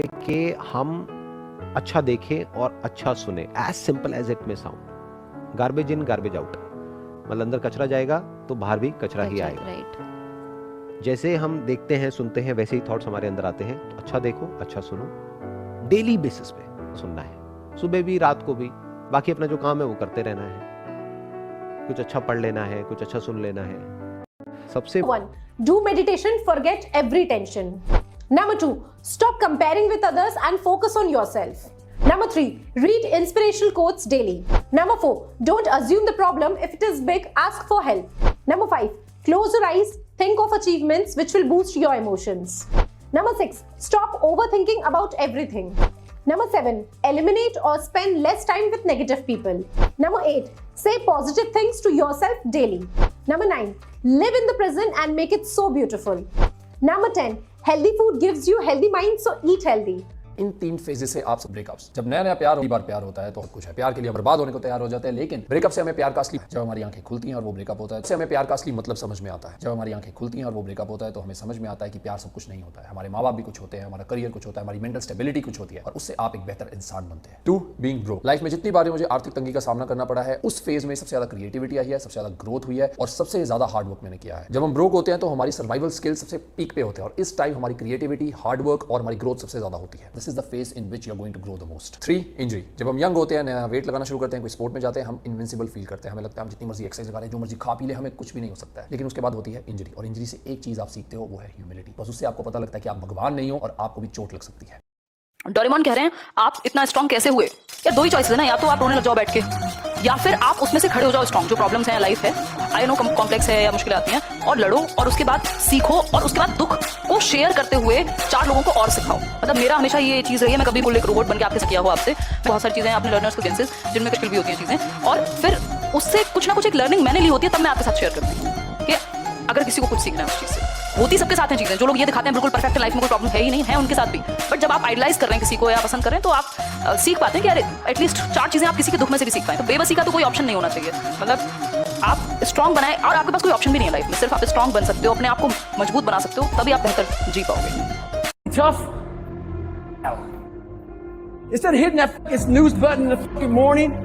कि हम अच्छा देखें और अच्छा सुने, as simple as it may sound. Garbage in garbage out, मतलब अंदर कचरा जाएगा तो बाहर भी कचरा ही आएगा। राइट। जैसे हम देखते हैं सुनते हैं वैसे ही थॉट्स हमारे अंदर आते हैं। तो अच्छा देखो अच्छा सुनो, डेली बेसिस पे सुनना है, सुबह भी रात को भी। बाकी अपना जो काम है वो करते रहना है, कुछ अच्छा पढ़ लेना है, कुछ अच्छा सुन लेना है। सबसे 1. Do meditation, forget every tension. Number 2. Stop comparing with others and focus on yourself. Number 3. Read inspirational quotes daily. Number 4. Don't assume the problem. If it is big, ask for help. Number 5. Close your eyes. Think of achievements which will boost your emotions. Number 6. Stop overthinking about everything. Number 7. Eliminate or spend less time with negative people. Number 8. Say positive things to yourself daily. Number 9. Live in the present and make it so beautiful. Number 10. Healthy food gives you healthy mind, so eat healthy. In 3 phases से आप सब breakups, जब नया नया प्यार, बार प्यार होता है तो कुछ है, प्यार के लिए बर्बाद होने को तैयार हो जाते हैं। लेकिन ब्रेकअप से हमें प्यार का असली, जब हमारी आंखें खुलती हैं और वो ब्रेकअप होता है, उससे हमें प्यार का असली मतलब समझ में आता है। जब हमारी आंखें खुलती हैं और वो ब्रेकअप होता है तो हमें समझ में आता है कि प्यार सब कुछ नहीं होता है। हमारे माँ बाप भी कुछ होते हैं, हमारा करियर कुछ होता है, हमारी मेंटल स्टेबिलिटी कुछ होती है और उससे आप एक बेहतर इंसान बनते हैं। 2. Being broke. लाइफ में जितनी बार मुझे आर्थिक तंगी का सामना करना पड़ा है, उस फेज में सबसे ज्यादा क्रिएटिविटी आई है, सबसे ज्यादा ग्रोथ हुई है और सबसे ज्यादा हार्ड वर्क मैंने किया है। जब हम ब्रोक होते हैं तो हमारी सर्वाइवल स्किल सबसे पीक पे होते हैं और इस टाइम हमारी क्रिएटिविटी, हार्ड वर्क और हमारी ग्रोथ सबसे ज्यादा होती है। This is the phase in which you are going to grow the most. 3. Injury. जब हम यंग होते हैं, नया वेट लगाना शुरू करते हैं, कोई स्पोर्ट में जाते हैं, हम इनविंसिबल फील करते हैं, हमें लगता है हम जितनी मर्जी एक्सरसाइज लगा रहे हैं, जो मर्जी खा पी ले, हमें कुछ भी नहीं हो सकता है। लेकिन उसके बाद होती है इंजरी और इंजरी से एक चीज आप सीखते हो, वो है ह्यूमिलिटी। बस उससे आपको पता लगता है कि आप भगवान नहीं हो और आपको भी चोट लग सकती है। डोरेमोन कह रहे हैं आप इतना स्ट्रॉन्ग कैसे हुए? यार 2 ही चॉइसेस है ना, या तो आप रोने लग जाओ बैठ के, या फिर आप उसमें से खड़े हो जाओ स्ट्रॉन्ग। जो प्रॉब्लम्स हैं, लाइफ है, आई नो कॉम्प्लेक्स है या मुश्किलें आती हैं, और लड़ो और उसके बाद सीखो और उसके बाद दुख को शेयर करते हुए 4 लोगों को और सिखाओ। मतलब मेरा हमेशा ये चीज़ रही है, मैं कभी कोई एक रोबोट बन के आपके साथ किया हुआ आपसे बहुत सारी चीज़ें आपने लर्नर्स को सेंसेस जिनमें मुश्किल भी होती हैं चीज़ें, और फिर उससे कुछ ना कुछ एक लर्निंग मैंने ली होती है, तब मैं आपके साथ शेयर करती हूँ कि अगर किसी को कुछ सीखना है उस चीज़ से। होती सबके साथ हैं चीजें, जो लोग ये दिखाते हैं बिल्कुल परफेक्ट लाइफ में कोई प्रॉब्लम है ही नहीं, है उनके साथ भी। बट जब आप आइडलाइज कर रहे हैं किसी को या पसंद कर रहे हैं तो आप सीख पाते हैं कि अरे एटलीस्ट 4 चीजें आप किसी के दुख में से भी सीख पाए। तो बेबसी का तो कोई ऑप्शन नहीं होना चाहिए। मतलब आप स्ट्रॉन्ग बनाए और आपके पास कोई ऑप्शन भी नहीं है लाइफ में, सिर्फ आप स्ट्रॉन्ग बन सकते हो, अपने आप को मजबूत बना सकते हो, तभी आप बेहतर जी पाओगे। Tough. Instead of hitting that fucking snooze button in the fucking morning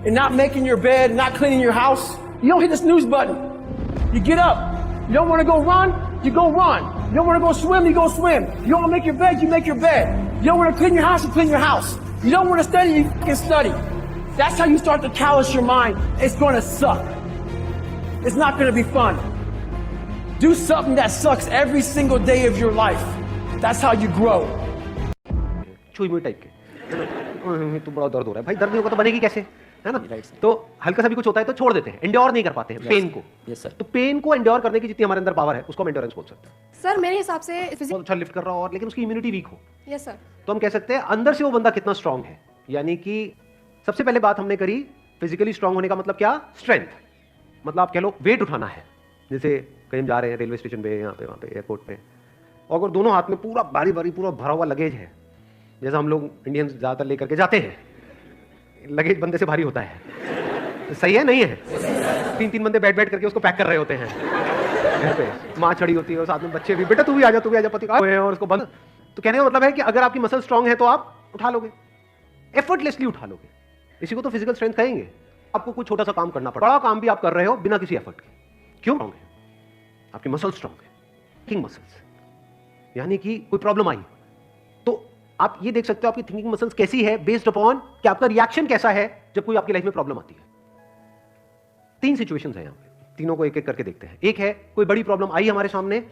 and not making your bed, not cleaning your house, you don't hit the snooze button. You get up. You don't want to go run, you go run. You don't want to go swim, you go swim. You don't want to make your bed, you make your bed. You don't want to clean your house, you clean your house. You don't want to study, you fucking study. That's how you start to callous your mind. It's going to suck. It's not going to be fun. Do something that sucks every single day of your life. That's how you grow. चुई मुई type के, तो बड़ा दर्द हो रहा है भाई, दर्द नहीं होगा तो बनेगी कैसे, है ना? तो हल्का सा भी कुछ होता है तो छोड़ देते हैं, एंड्योर नहीं कर पाते हैं पेन को। Yes sir. तो पेन को एंड्योर करने की जितनी हमारे अंदर पावर है उसको हम एंड्योरेंस बोल सकते हैं। सर मेरे हिसाब से बहुत अच्छा लिफ्ट कर रहा हो और लेकिन उसकी इम्यूनिटी वीक हो, यस सर, तो हम कह सकते हैं अंदर से वो बंदा कितना स्ट्रांग है। यानी कि सबसे पहले बात हमने करी फिजिकली स्ट्रांग होने का मतलब क्या, स्ट्रेंथ। मतलब आप कह लो वेट उठाना है, जैसे कहीं जा रहे हैं रेलवे स्टेशन पे, यहाँ पे, वहाँ पे, एयरपोर्ट पे, और अगर दोनों हाथ में पूरा भारी भारी पूरा भरा हुआ लगेज है, जैसा हम लोग इंडियंस ज़्यादातर लेकर के जाते हैं, लगेज बंदे से भारी होता है, तो सही है नहीं है? 3-3 बंदे बैठ करके उसको पैक कर रहे होते हैं घर पे, माँ छड़ी होती है और साथ में बच्चे भी, बेटा तू भी आ जा पति का है, और उसको बंद। तो कहने का मतलब है कि अगर आपकी मसल स्ट्रांग है तो आप उठा लोगे, एफर्टलेसली उठा लोगे। इसी को तो फिजिकल स्ट्रेंथ कहेंगे। आपको कुछ छोटा सा काम करना पड़ा, बड़ा काम भी आप कर रहे हो बिना किसी एफर्ट के, क्यों? स्ट्रांग है, आपकी मसल स्ट्रांग है, थिंकिंग मसल्स। यानी कि कोई प्रॉब्लम आई तो आप ये देख सकते हो आपकी थिंकिंग मसल्स कैसी है, बेस्ड अपॉन कि आपका रिएक्शन कैसा है जब कोई आपकी लाइफ में प्रॉब्लम आती है। 3 सिचुएशंस हैं यहाँ पे, तीनों को एक एक करके देखते हैं। एक है कोई बड़ी प्रॉब्लम आई हमारे सामने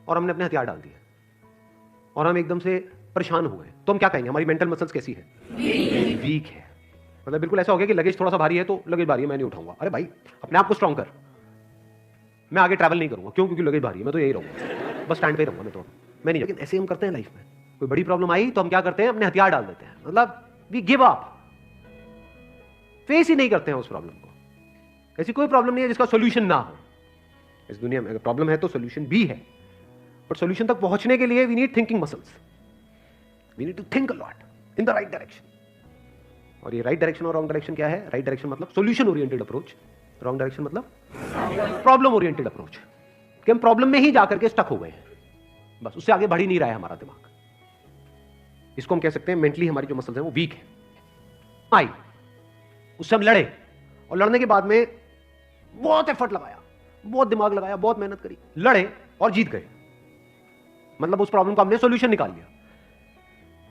और हमने अपने हथियार डाल दिए और हम एकदम से परेशान हुए, तो हम क्या कहेंगे, हमारी मेंटल मसल्स कैसी है, वीक है। मतलब बिल्कुल ऐसा हो गया कि लगेज थोड़ा सा भारी है तो लगेज भारी है मैं नहीं उठाऊंगा। अरे भाई अपने आप को स्ट्रांग कर, मैं आगे ट्रैवल नहीं करूंगा, क्यों? क्योंकि लगेज भारी है, मैं तो यही रहूंगा, बस स्टैंड पे रहूंगा मैं नहीं। लेकिन ऐसे हम करते हैं लाइफ में, कोई बड़ी प्रॉब्लम आई तो हम क्या करते हैं, अपने हथियार डाल देते हैं। मतलब वी गिव अप, फेस ही नहीं करते हैं उस प्रॉब्लम को। ऐसी कोई प्रॉब्लम नहीं है जिसका सोल्यूशन ना हो इस दुनिया में। अगर प्रॉब्लम है तो सोल्यूशन भी है, बट सोल्यूशन तक पहुंचने के लिए we need thinking muscles, we need to think a lot in the right direction. और ये राइट डायरेक्शन और रॉन्ग डायरेक्शन क्या है? राइट डायरेक्शन मतलब solution oriented approach, wrong direction मतलब प्रॉब्लम ओरिएंटेड अप्रोच, कि हम प्रॉब्लम में ही जाकर के स्टक हो गए हैं, बस उससे आगे बढ़ ही नहीं रहा है हमारा दिमाग। इसको हम कह सकते हैं मेंटली हमारी जो मसल्स हैं वो वीक है। आई उससे हम लड़े और लड़ने के बाद में बहुत एफर्ट लगाया, बहुत दिमाग लगाया, बहुत मेहनत करी, लड़े और जीत गए, मतलब उस प्रॉब्लम का हमने सॉल्यूशन निकाल लिया।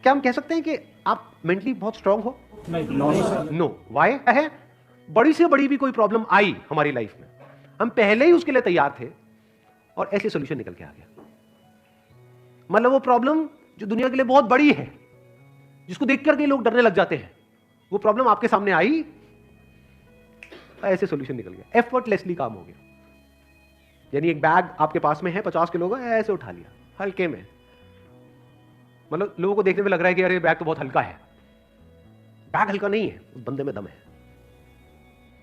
क्या हम कह सकते हैं कि आप मेंटली बहुत स्ट्रांग हो? नो। वाई है? बड़ी से बड़ी भी कोई प्रॉब्लम आई हमारी लाइफ में, हम पहले ही उसके लिए तैयार थे और ऐसे सॉल्यूशन निकल के आ गया। मतलब वो प्रॉब्लम जो दुनिया के लिए बहुत बड़ी है, जिसको देख करके लोग डरने लग जाते हैं, वो प्रॉब्लम आपके सामने आई, ऐसे सॉल्यूशन निकल गया, एफर्टलेसली काम हो गया। यानी एक बैग आपके पास में है 50 किलो का, ऐसे उठा लिया हल्के में। मतलब लोगों को देखने में लग रहा है कि अरे बैग तो बहुत हल्का है, बैग हल्का नहीं है, उस बंदे में दम है।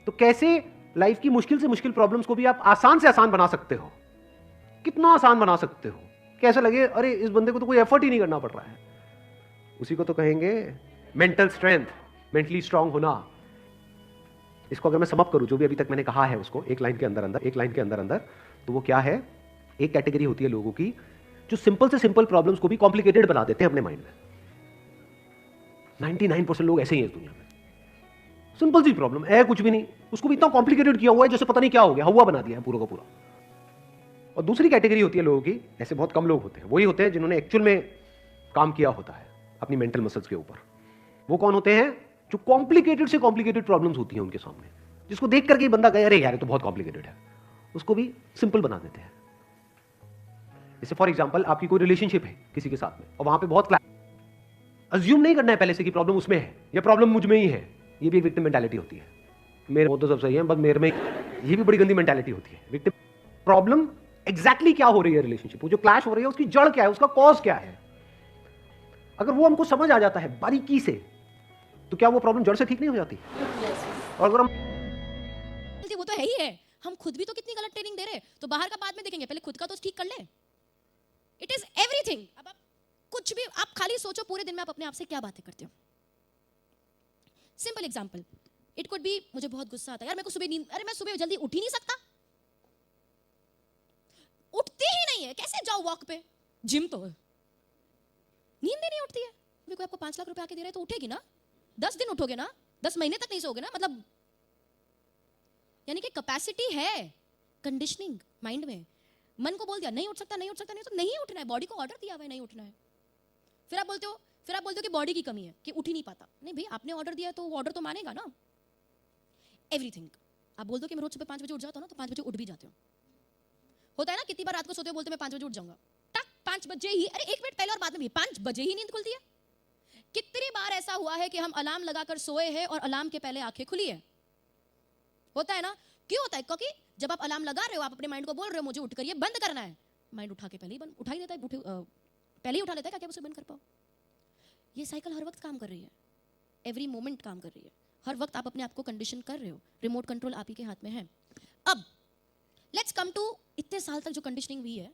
तो कैसे लाइफ की मुश्किल से मुश्किल प्रॉब्लम्स को भी आप आसान से आसान बना सकते हो? कितना आसान बना सकते हो, कैसे लगे अरे इस बंदे को तो कोई एफर्ट ही नहीं करना पड़ रहा है। उसी को तो कहेंगे मेंटल स्ट्रेंथ, मेंटली स्ट्रांग होना। इसको अगर मैं समअप करूं, जो भी अभी तक मैंने कहा है उसको एक लाइन के अंदर, तो वो क्या है? एक कैटेगरी होती है लोगों की जो सिंपल से सिंपल प्रॉब्लम्स को भी कॉम्प्लिकेटेड बनाते हैं अपने माइंड में। 99% लोग ऐसे ही हैं इस दुनिया में। सिंपल सी प्रॉब्लम है, कुछ भी नहीं, उसको भी इतना कॉम्प्लिकेटेड किया हुआ है जैसे पता नहीं क्या हो गया, हवा बना दिया है पूरा का पूरा। और दूसरी कैटेगरी होती है लोगों की, ऐसे बहुत कम लोग होते हैं, वही होते हैं जिन्होंने एक्चुअल में काम किया होता है अपनी मेंटल मसल्स के ऊपर। वो कौन होते हैं? जो कॉम्प्लिकेटेड से कॉम्प्लिकेटेड प्रॉब्लम्स होती हैं उनके सामने, जिसको देख करके बंदा कहे अरे यार ये तो बहुत कॉम्प्लिकेटेड है, उसको भी सिंपल बना देते हैं। जैसे फॉर एग्जांपल आपकी कोई रिलेशनशिप है किसी के साथ में, और वहां पे बहुत अज्यूम नहीं करना है पहले से कि प्रॉब्लम उसमें है या प्रॉब्लम मुझ में ही है। ये भी एक विक्टिम मेंटालिटी होती है, मेरे वो तो सब सही है बस मेरे में, ये भी बड़ी गंदी मेंटालिटी होती है। विक्टिम प्रॉब्लम एग्जैक्टली क्या हो रही है रिलेशनशिप, वो जो क्लैश हो रही है उसकी जड़ क्या है, उसका कॉज क्या है, अगर वो हमको समझ आ जाता है बारीकी से, तो क्या वो प्रॉब्लम जड़ से ठीक नहीं हो जाती? और अगर हम वो तो है ही है, हम खुद भी तो कितनी गलत ट्रेनिंग दे रहे हैं, तो बाहर का बाद में देखेंगे, पहले खुद का तो ठीक कर ले। It is everything. अब आप कुछ भी, आप खाली सोचो पूरे दिन में आप अपने आप से क्या बातें करते हो। Simple example, it could be मुझे बहुत गुस्सा आता है यार, मेरे को सुबह नींद, अरे मैं सुबह जल्दी उठ ही नहीं सकता, उठती ही नहीं है, कैसे जाओ वॉक पे, जिम तो नींद ही नहीं उठती है। कोई आपको 5 लाख रुपए आके दे रहा है तो उठेगी ना, 10 दिन उठोगे ना, 10 महीने तक नहीं सोओगे ना। मतलब यानी कि कैपेसिटी है, कंडीशनिंग माइंड में, मन को बोल दिया नहीं उठ सकता, नहीं उठ सकता, नहीं तो नहीं उठना है, बॉडी को ऑर्डर दिया हुआ है नहीं उठना है। फिर आप बोलते हो कि बॉडी की कमी है कि उठ ही नहीं पाता। नहीं भाई, आपने ऑर्डर दिया है तो वो ऑर्डर तो मानेगा ना। एवरीथिंग आप बोल दो कि मैं रोज सुबह 5 बजे उठ जाता हूं ना, तो 5 बजे उठ भी जाते हो। होता है ना, कितनी बार रात को सोते हो बोलते मैं 5 बजे उठ जाऊंगा, टक 5 बजे ही, अरे 1 मिनट पहले और बाद में भी 5 बजे ही नींद खुलती है। कितनी बार ऐसा हुआ है कि हम अलार्म लगाकर सोए हैं और अलार्म के पहले आंखें खुली है? होता है ना। क्यों होता है? क्योंकि जब आप अलार्म लगा रहे हो, आप अपने माइंड को बोल रहे हो मुझे उठकर ये बंद करना है, माइंड उठा के पहले ही उठा ही देता है, पहले ही उठा लेता है, क्या उसे बंद कर पाओ। ये साइकिल हर वक्त काम कर रही है, एवरी मोमेंट काम कर रही है, हर वक्त आप अपने आप को कंडीशन कर रहे हो, रिमोट कंट्रोल आप ही के हाथ में है। अब लेट्स कम टू इतने साल तक जो कंडीशनिंग हुई है,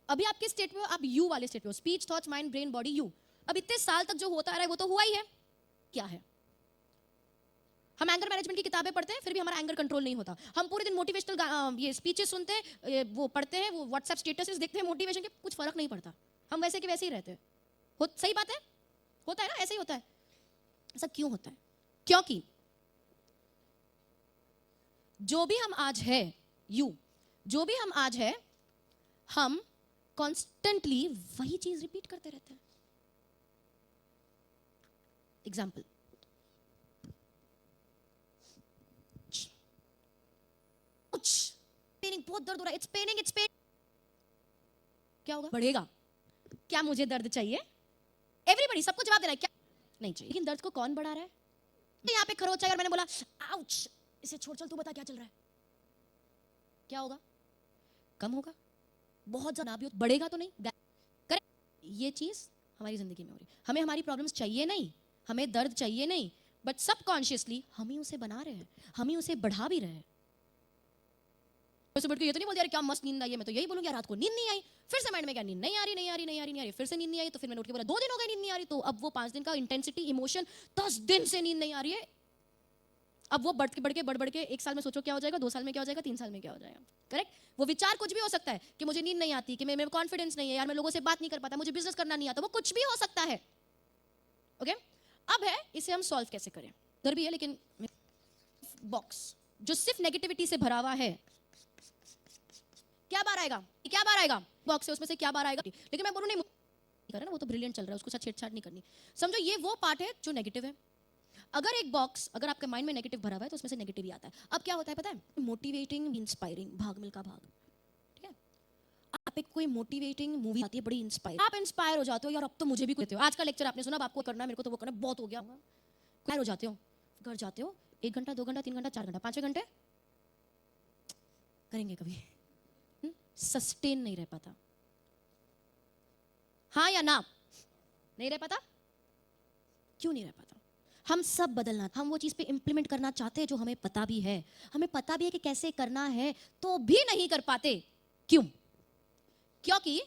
अभी आप किस स्टेट में हो? आप यू वाले स्टेट में हो, speech, thoughts, mind, brain, body, you. अब इतने साल तक जो होता आ रहा है वो तो हुआ ही है। क्या है? हम एंगर मैनेजमेंट की किताबें पढ़ते हैं, फिर भी हमारा एंगर कंट्रोल नहीं होता। हम पूरे दिन मोटिवेशनल ये स्पीचेस सुनते हैं, वो पढ़ते हैं, वो व्हाट्सएप स्टेटसेस देखते हैं मोटिवेशन के, कुछ फर्क नहीं पड़ता, हम वैसे के वैसे ही रहते हैं। सही बात है, होता है ना, ऐसे ही होता है। ऐसा क्यों होता है? क्योंकि जो भी हम आज है, जो भी हम आज है, हम कॉन्स्टेंटली वही चीज रिपीट करते रहते हैं। एग्जाम्पल, पेनिंग, बहुत दर्द हो रहा है, इट्स पेनिंग, क्या होगा? बढ़ेगा। क्या मुझे दर्द चाहिए? एवरीबॉडी, सबको जवाब देना है क्या नहीं चाहिए। लेकिन दर्द को कौन बढ़ा रहा है? यहाँ पे खरोच है और मैंने बोला आउच, इसे छोड़, चल तू बता क्या चल रहा है, क्या होगा? कम होगा, बहुत ज्यादा भी बढ़ेगा तो नहीं। करेक्ट। ये चीज हमारी जिंदगी में हो रही है। हमें हमारी प्रॉब्लम्स चाहिए नहीं, हमें दर्द चाहिए नहीं, बट सबकॉन्शियसली हम ही उसे बना रहे हैं, हम ही उसे बढ़ा भी रहे हैं। ये तो नहीं बोलते यार क्या मस्त नींद आई है, मैं तो यही बोलूंगी रात को नींद नहीं आई, फिर से माइंड में क्या नींद नहीं आ रही, फिर से नींद नहीं आई, तो फिर मैंने उठ के बोला 2 दिन हो गए नींद नहीं आ रही, तो अब वो 5 दिन का इंटेंसिटी, इमोशन, 10 दिन से नींद नहीं आ रही है। अब वो बढ़ के 1 साल में सोचो क्या हो जाएगा, 2 साल में क्या हो जाएगा, 3 साल में क्या हो जाएगा। करेक्ट? वो विचार कुछ भी हो सकता है कि मुझे नींद नहीं आती, कि मेरे में कॉन्फिडेंस नहीं है, यार मैं लोगों से बात नहीं कर पाता, मुझे बिजनेस करना नहीं आता, वो कुछ भी हो सकता है। ओके? अब है इसे हम सॉल्व कैसे करें। इधर भी है लेकिन बॉक्स जो सिर्फ नेगेटिविटी से भरा हुआ है, क्या बाहर आएगा, क्या बाहर आएगा बॉक्स से, उसमें से क्या बाहर आएगा। लेकिन मैं बोलूं नहीं कर ना, वो तो ब्रिलियंट चल रहा है, उसको साथ छेड़छाड़ नहीं करनी। समझो ये वो पार्ट है जो नेगेटिव है। अगर एक बॉक्स अगर आपके माइंड में नेगेटिव भरा हुआ है तो उसमें से नेगेटिव ही आता है। अब क्या होता है पता है, मोटिवेटिंग इंस्पायरिंग, भाग मिल्खा भाग, ठीक है। आप एक कोई मोटिवेटिंग मूवी आती है बड़ी इंस्पायर, आप इंस्पायर हो जाते हो, यार अब तो मुझे भी कुछ हो। आज का लेक्चर आपने सुना, अब आपको करना है, मेरे को तो वो करना बहुत हो गया, इंस्पायर हो जाते हो, घर जाते हो 1 घंटा 2 घंटा 3 घंटा 4 घंटा 5 घंटे करेंगे, कभी सस्टेन नहीं रह पाता। हाँ या ना? नहीं रह पाता। क्यों नहीं रह पाता? हम सब बदलना, हम वो चीज पे इंप्लीमेंट करना चाहते हैं जो हमें पता भी है, हमें पता भी है कि कैसे करना है, तो भी नहीं कर पाते। क्यों? क्योंकि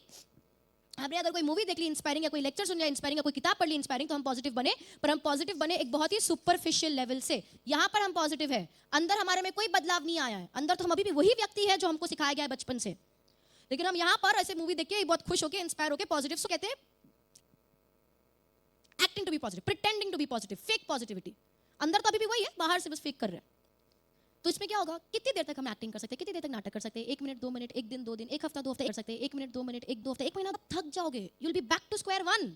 हमने अगर कोई मूवी देख ली इंस्पायरिंग, या कोई लेक्चर सुन लिया इंस्पायरिंग, या कोई किताब पढ़ ली इंस्पायरिंग, तो हम पॉजिटिव बने। पर हम पॉजिटिव बने एक बहुत ही सुपरफिशियल लेवल से। यहां पर हम पॉजिटिव है, अंदर हमारे में कोई बदलाव नहीं आया है, अंदर तो हम अभी भी वही व्यक्ति है जो हमको सिखाया गया है बचपन से। लेकिन हम यहां पर ऐसे मूवी देख के बहुत खुश होकर इंस्पायर होकर पॉजिटिव से कहते हैं acting to be positive, pretending to be positive, fake positivity. अंदर तो अभी भी वही है, बाहर से बस फेक कर रहे हैं। तो इसमें क्या होगा, कितनी देर तक हम एक्टिंग कर सकते हैं, कितनी देर तक नाटक कर सकते हैं, 1 मिनट 2 मिनट, 1 दिन 2 दिन, 1 हफ्ता 2 हफ्ते कर सकते हैं, 1 मिनट 2 मिनट, 1 2 हफ्ते, 1 महीना, थक जाओगे, you will be back to square one.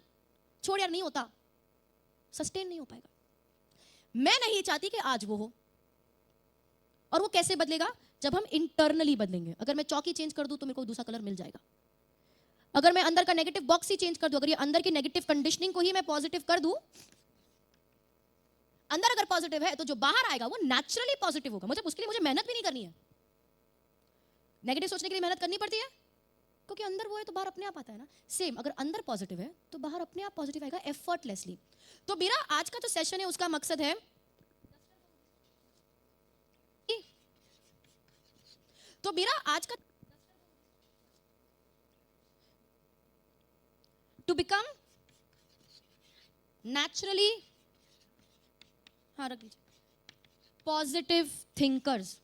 छोड़ यार, नहीं होता, सस्टेन नहीं हो पाएगा। मैं नहीं चाहती कि आज वो हो। और वो कैसे बदलेगा? जब हम इंटरनली बदलेंगे। अगर मैं चौकी चेंज कर दूं तो मेरे को दूसरा कलर मिल जाएगा। अगर मैं अंदर का नेगेटिव बॉक्स ही चेंज कर दूं, अगर ये अंदर की नेगेटिव कंडीशनिंग को ही मैं पॉजिटिव कर दूं, अंदर अगर पॉजिटिव है तो जो बाहर आएगा वो नेचुरली पॉजिटिव होगा। उसके लिए मुझे मेहनत भी नहीं करनी है। नेगेटिव सोचने के लिए मेहनत करनी पड़ती है क्योंकि अंदर वो है तो बाहर अपने आप आता है ना। सेम अगर अंदर पॉजिटिव है तो बाहर अपने आप पॉजिटिव आएगा, एफर्टलेसली। तो मेरा आज का जो सेशन है उसका मकसद है टू बिकम नेचुरली, हाँ रख दीजिए, पॉजिटिव थिंकर्स।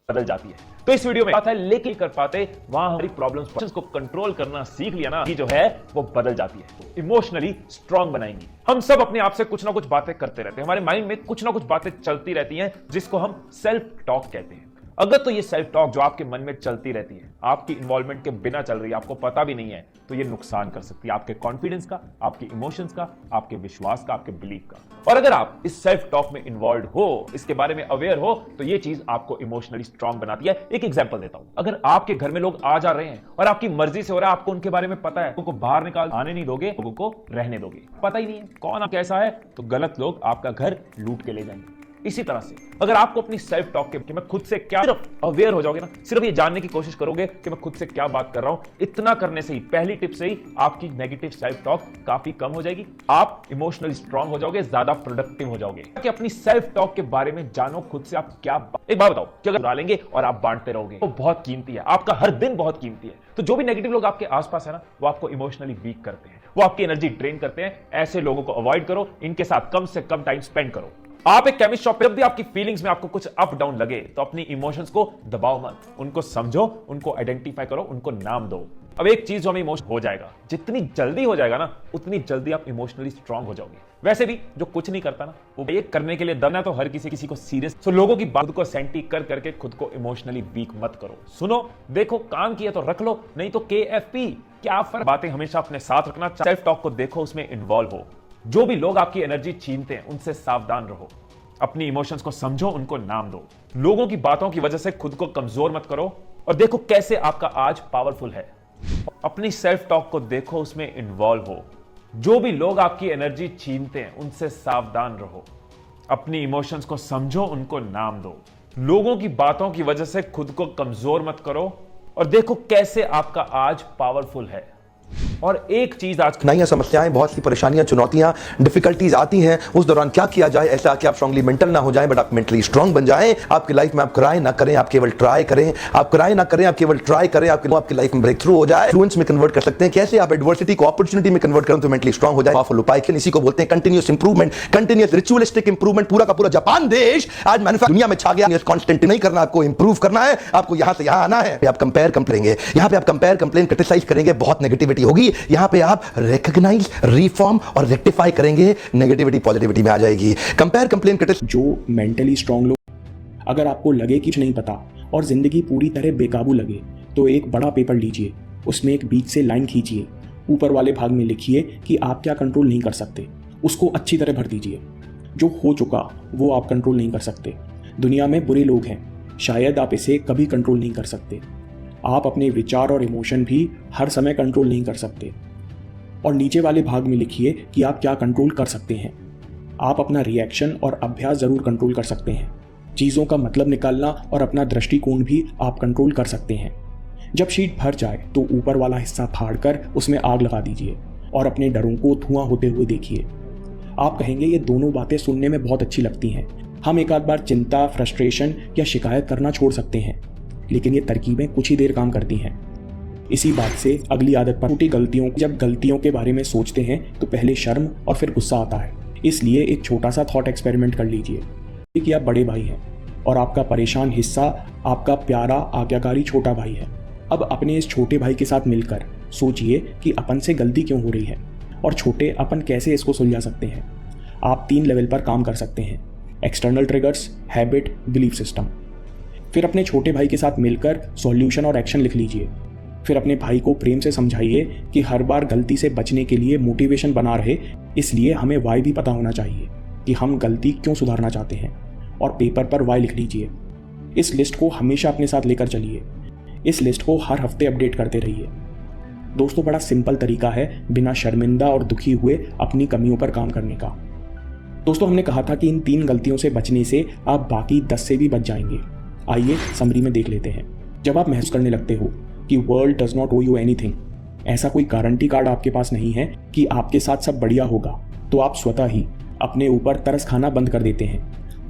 बदल जाती है। तो इस वीडियो में बात है लेकिन कर पाते, वहां हमारी प्रॉब्लम्स को कंट्रोल करना सीख लिया ना, कि जो है वो बदल जाती है, इमोशनली स्ट्रांग बनाएंगी। हम सब अपने आप से कुछ ना कुछ बातें करते रहते हैं, हमारे माइंड में कुछ ना कुछ बातें चलती रहती हैं जिसको हम सेल्फ टॉक कहते हैं। अगर तो ये सेल्फ टॉक जो आपके मन में चलती रहती है, आपकी इन्वॉल्वमेंट के बिना चल रही है, आपको पता भी नहीं है, तो ये नुकसान कर सकती है आपके कॉन्फिडेंस का, आपके इमोशंस का, आपके विश्वास का, आपके बिलीफ का। और अगर आप इस सेल्फ टॉक में इन्वॉल्व हो, इसके बारे में अवेयर हो, तो ये चीज आपको इमोशनली स्ट्रांग बनाती है। एक एग्जांपल देता हूं, अगर आपके घर में लोग आ जा रहे हैं और आपकी मर्जी से हो रहा है, आपको उनके बारे में पता है, उनको बाहर निकाल आने नहीं दोगे, लोगों को रहने दोगे, पता ही नहीं है कौन कैसा है, तो गलत लोग आपका घर लूट के ले जाएंगे। इसी तरह से अगर आपको अपनी सेल्फ टॉक के कि मैं खुद से क्या, सिर्फ अवेयर हो जाओगे ना, सिर्फ ये जानने की कोशिश करोगे कि मैं खुद से क्या बात कर रहा हूं, इतना करने से ही, पहली टिप से ही आपकी नेगेटिव सेल्फ टॉक काफी कम हो जाएगी। आप इमोशनली स्ट्रांग हो जाओगे, ज्यादा प्रोडक्टिव हो जाओगे। कि अपनी सेल्फ टॉक के बारे में जानो, खुद से आप क्या, एक बात बताओ कि अगर उड़ा लेंगे और आप बांटते रहोगे तो बहुत कीमती है, आपका हर दिन बहुत कीमती है। तो जो भी नेगेटिव लोग आपके आसपास है ना, वो आपको इमोशनली वीक करते हैं, वो आपकी एनर्जी ड्रेन करते हैं। ऐसे लोगों को अवॉइड करो, इनके साथ कम से कम टाइम स्पेंड करो। आप एक केमिस्ट शॉप पे, जब भी आपकी फीलिंग्स में आपको कुछ अप डाउन लगे तो अपनी इमोशंस को दबाओ मत, उनको समझो, उनको आइडेंटिफाई करो, उनको नाम दो। अब एक चीज जो हमें इमोशन हो जाएगा, जितनी जल्दी हो जाएगा ना, उतनी जल्दी आप इमोशनली स्ट्रांग हो जाओगे। वैसे भी जो कुछ नहीं करता ना, वो ये करने के लिए दम है तो हर किसी को सीरियस। तो लोगों की बात को सेंटी कर करके खुद को इमोशनली वीक मत करो। सुनो, देखो, काम किया तो रख लो, नहीं तो KFP। क्या फर्क। बातें हमेशा अपने साथ रखना। सेल्फ टॉक को देखो, उसमें इन्वॉल्व हो। जो भी लोग आपकी एनर्जी छीनते हैं उनसे सावधान रहो। अपनी इमोशंस को समझो, उनको नाम दो। लोगों की बातों की वजह से खुद को कमजोर मत करो और देखो कैसे आपका आज पावरफुल है। अपनी सेल्फ टॉक को देखो, उसमें इन्वॉल्व हो। जो भी लोग आपकी एनर्जी छीनते हैं उनसे सावधान रहो। अपनी इमोशंस को समझो, उनको नाम दो। लोगों की बातों की वजह से खुद को कमजोर मत करो और देखो कैसे आपका आज पावरफुल है। और एक चीज आज नई समस्याएं, बहुत सी परेशानियां, चुनौतियां, डिफिकल्टीज आती हैं, उस दौरान क्या किया जाए ऐसा कि आप स्ट्रांगली मेंटल ना हो जाएं बट आप मेंटली स्ट्रांग बन जाएं। आपकी लाइफ में आप कराए ना करें, आप केवल ट्राई करें, आप कराए ना करें, आप केवल ट्राई करें, आपकी लाइफ में ब्रेक थ्रू हो जाए, फ्लुएंस में कन्वर्ट कर सकते हैं। कैसे आप एडवर्सिटी को अपॉर्चुनिटी में कन्वर्ट करें तो मेंटली स्ट्रांग हो जाए। पावरफुल उपाय के इसी को बोलते हैं continuous improvement, continuous ritualistic improvement. पूरा का पूरा जापान देश आज मैन्युफैक्चरिंग दुनिया में छा गया। कांस्टेंट नहीं करना, आपको इंप्रूव करना है, आपको यहां से यहां आना है। आप कंपेयर कंप्लेंगे, यहां पे आप कंपेयर कंप्लेन क्रिटिसाइज करेंगे, बहुत नेगेटिविटी होगी। यहां पे आप रिकॉग्नाइज, रिफॉर्म और रेक्टिफाई करेंगे, नेगेटिविटी पॉजिटिविटी में आ जाएगी। कंपेयर कंप्लेन क्रिटिसाइज जो मेंटली स्ट्रांग लोग, अगर आपको लगे कि कुछ नहीं पता और जिंदगी पूरी तरह बेकाबू लगे तो एक बड़ा पेपर लीजिए, उसमें एक बीच से लाइन खींचिए, ऊपर वाले भाग में लिखिए कि आप क्या कंट्रोल नहीं कर सकते, उसको अच्छी तरह भर दीजिए। जो हो चुका वो आप कंट्रोल नहीं कर सकते। दुनिया में बुरे लोग हैं, शायद आप इसे कभी कंट्रोल नहीं कर सकते। आप अपने विचार और इमोशन भी हर समय कंट्रोल नहीं कर सकते। और नीचे वाले भाग में लिखिए कि आप क्या कंट्रोल कर सकते हैं। आप अपना रिएक्शन और अभ्यास ज़रूर कंट्रोल कर सकते हैं। चीज़ों का मतलब निकालना और अपना दृष्टिकोण भी आप कंट्रोल कर सकते हैं। जब शीट भर जाए तो ऊपर वाला हिस्सा फाड़कर उसमें आग लगा दीजिए और अपने डरों को धुआं होते हुए देखिए। आप कहेंगे ये दोनों बातें सुनने में बहुत अच्छी लगती हैं। हम एक आध बार चिंता, फ्रस्ट्रेशन या शिकायत करना छोड़ सकते हैं, लेकिन ये तरकीबें कुछ ही देर काम करती हैं। इसी बात से अगली आदत पर, छोटी गलतियों, जब गलतियों के बारे में सोचते हैं तो पहले शर्म और फिर गुस्सा आता है। इसलिए एक छोटा सा थॉट एक्सपेरिमेंट कर लीजिए कि आप बड़े भाई हैं और आपका परेशान हिस्सा आपका प्यारा आज्ञाकारी छोटा भाई है। अब अपने इस छोटे भाई के साथ मिलकर सोचिए कि अपन से गलती क्यों हो रही है और छोटे अपन कैसे इसको सुलझा सकते हैं। आप 3 लेवल पर काम कर सकते हैं: external triggers, habit, belief system. फिर अपने छोटे भाई के साथ मिलकर सॉल्यूशन और एक्शन लिख लीजिए। फिर अपने भाई को प्रेम से समझाइए कि हर बार गलती से बचने के लिए मोटिवेशन बना रहे, इसलिए हमें वाई भी पता होना चाहिए कि हम गलती क्यों सुधारना चाहते हैं, और पेपर पर वाई लिख लीजिए। इस लिस्ट को हमेशा अपने साथ लेकर चलिए। इस लिस्ट को हर हफ्ते अपडेट करते रहिए। दोस्तों, बड़ा सिंपल तरीका है बिना शर्मिंदा और दुखी हुए अपनी कमियों पर काम करने का। दोस्तों, हमने कहा था कि इन 3 गलतियों से बचने से आप बाकी 10 से भी बच जाएंगे। आइए समरी में देख लेते हैं। जब आप महसूस करने लगते हो कि world does not owe you anything, ऐसा कोई गारंटी कार्ड आपके पास नहीं है कि आपके साथ सब बढ़िया होगा, तो आप स्वतः ही अपने ऊपर तरस खाना बंद कर देते हैं,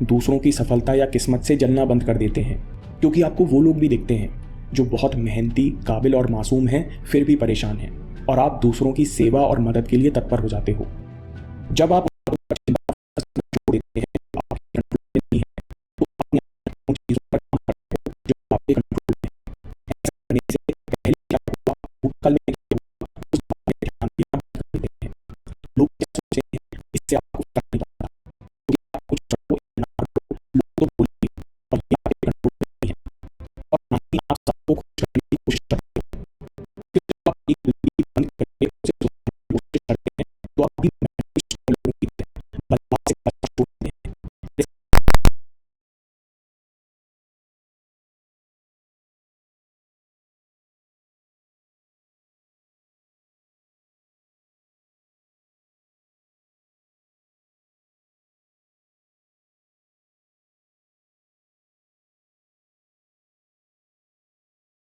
दूसरों की सफलता या किस्मत से जलना बंद कर देते हैं, क्योंकि आपको वो लोग भी दिखते हैं जो बहुत मेहनती, काबिल और मासूम हैं, फिर भी परेशान हैं, और आप दूसरों की सेवा और मदद के लिए तत्पर हो जाते हो। जब आप छोड़ देते हैं तो आपके कंट्रोल में नहीं है, तो अपने उन चीजों पर काम करते हो जो आपके कंट्रोल में है। ऐसा करने से पहले क्या हुआ, भूतकाल में